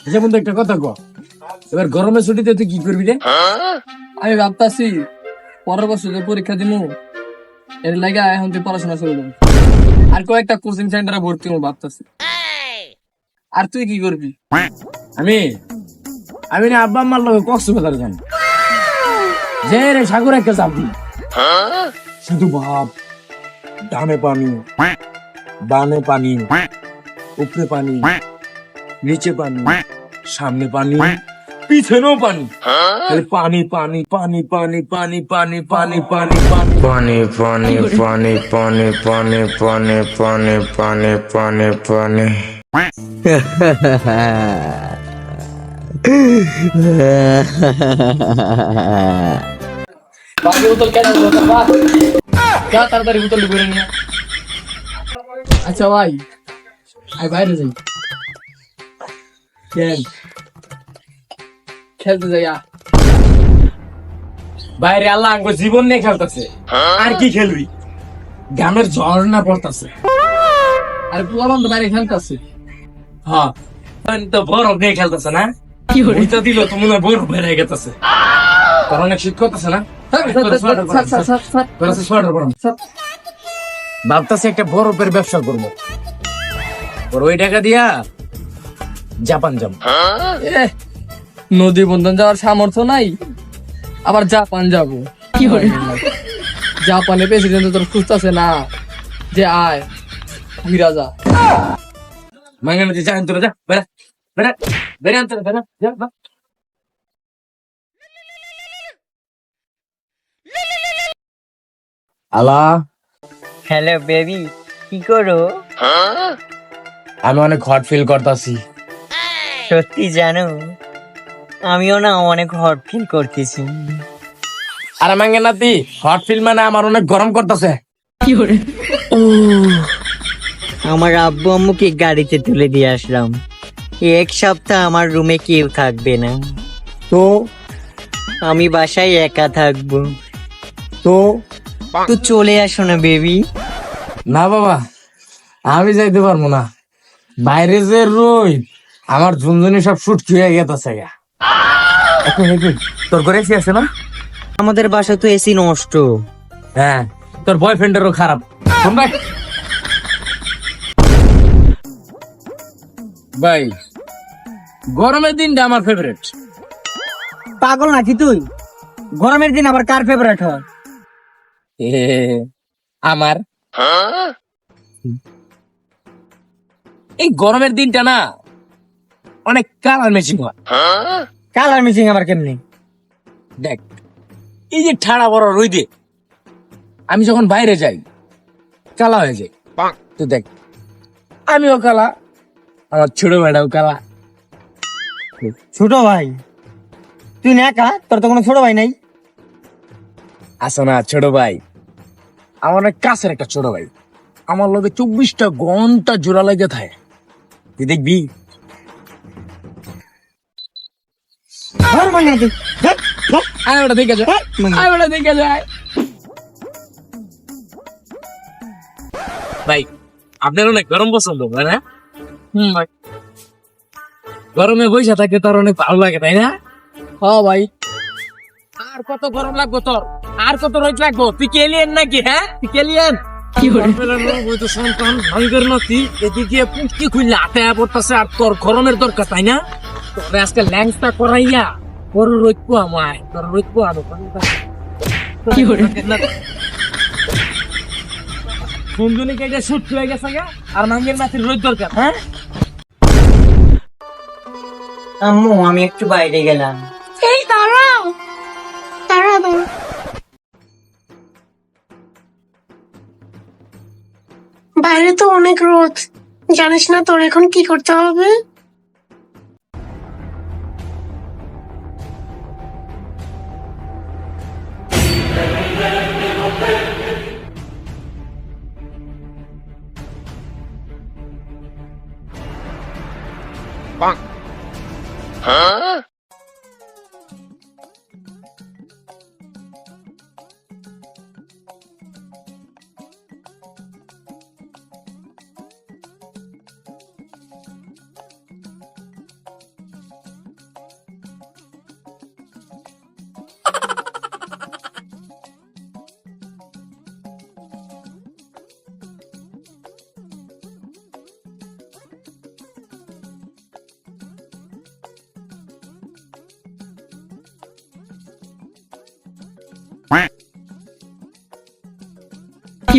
আচ্ছা বন্ধু, একটা কথা কো, এবার গরমের ছুটিতে তুই কি করবি রে? আমি ভাবতাছি পরের বছর যে পরীক্ষা দিমু এর লাগে এখন তুই পড়াশোনা শুরু করবি, আর কয়েকটা কোচিং সেন্টারে ভর্তি হবো ভাবতাছি। আর তুই কি করবি? আমি আমি না আব্বা আম্মার লগে কক্সবাজার যান, যে রে সাগর একটা যাবি, শুধু ভাব, ডানে পানি, বামে পানি, উপরে পানি, নিচে পানি, সামনে পানি, পিছনেও পানি, খালি পানি পানি পানি পানি পানি পানি পানি পানি পানি। Funny, funny, funny, funny, funny, funny, funny, funny, funny, funny. বাকি বোতল কেন যা তাড়াতাড়ি বোতল করে নিয়ে। আচ্ছা ভাই, আমি বাইরে যাই, খেলতে যাই। বাইরে আল্লাহ আঙ্গ জীবন নিয়ে খেলতেছে, আর কি খেলবি? গ্রামের ঝর্ণা পড়তেছে। আর পোলাবান তো বাইরে খেলতেছে। হ্যাঁ, তো বরফ নিয়ে খেলতেছে না? ওইটা দিল তো মনে হয় বরফ বেড়ে গেছে। তোর অনেক শীত করতেছে না? ভাবতেছে একটা বরফের ব্যবসা করবো, ওই টাকা দিয়া জাপান যাবো। নদী বন্ধন যাওয়ার সামর্থ্য নাই, আবার জাপান যাবো? জাপানে প্রেসিডেন্ট তোর খুঁজতেছে না যে আয় ঘুরা যা। মাঙ্গা মধ্যে যা, তোরা যা, বেড়া বেড়া বেড়া আনতে বেড়া যা। আলা, হ্যালো বেবি, কি করো? আমি অনেক হট ফিল করতেছি। সত্যি জানো, আমিও না অনেক হট ফিল করতেছি। আরে মাঙ্গে নাতি, হট ফিল মানে আমার অনেক গরম করতেছে। আমার আব্বু আম্মুকে গাড়িতে তুলে দিয়ে আসলাম, এক সপ্তাহ আমার রুমে কেউ থাকবে না। তো আমি বাসায় একা থাকবো। তো তো চলে আসো না বেবি। না বাবা, আমি যাইতে পারবো না, বাইরে যে রোদ, আমার ঝুনঝুনি সব শুটকি হয়ে গেছে। তোর ঘরে এসি আছে না? আমাদের বাসা তো এসি নষ্ট। হ্যাঁ, তোর বয়ফ্রেন্ডেরও খারাপ। শোন ভাই, ভাই গরমের দিনটা আমার ফেভারিট। পাগল নাকি তুই? গরমের দিন আবার কার ফেভারিট হয়? আমার এই গরমের দিনটা না অনেক কালার ম্যাচিং হয়। কালার মিসিং আবার কেমনি? দেখ, এই যে ঠাড়া বড় রইদে আমি যখন বাইরে যাই কালা হয়ে যাই। তো দেখ, আমিও কালা, আমার ছোট ভাইটাও কালা। ছোট ভাই? তুই না একা, তোর তো কোনো ছোট ভাই নাই? আসো না ছোট ভাই, আমার অনেক কাছের একটা ছোট ভাই, আমার লগে 24টা ঘন্টা জোড়া লেগে থাকে। তুই দেখবি। আয় ওটা দেখে যায়, আয় ওটা দেখে যায়। ভাই আপনার অনেক গরম পছন্দ হয় না? ভাই। গরমে বৈশা থাকে তার অনেক ভালো লাগে, তাই না? হ্যাঁ ভাই। আর কত গরম লাগবো তোর, আর কত রোদ লাগবো? তুই কি এলিয়েন নাকি? হ্যাঁ, তুই কি এলিয়েন? এদিকে পুটকি খুললে আটায়া পড়তেছে, আর তোর গরমের দরকার, তাই না? তোরে আজকে ল্যাংসটা করাইয়া তোর রোদ পোয়ামায়, তোর রোদ পোয়ানো সুন্দরী কেটে শুট হয়ে গেছে গা, আর মাঙ্গের নাতির রোদ দরকার। হ্যাঁ, আম্মু আমি একটু বাইরে গেলাম। এই দাঁড়াও, দাঁড়া দাঁড়া। বাইরে তো অনেক রোদ, জানিস না তোর এখন কি করতে হবে? কি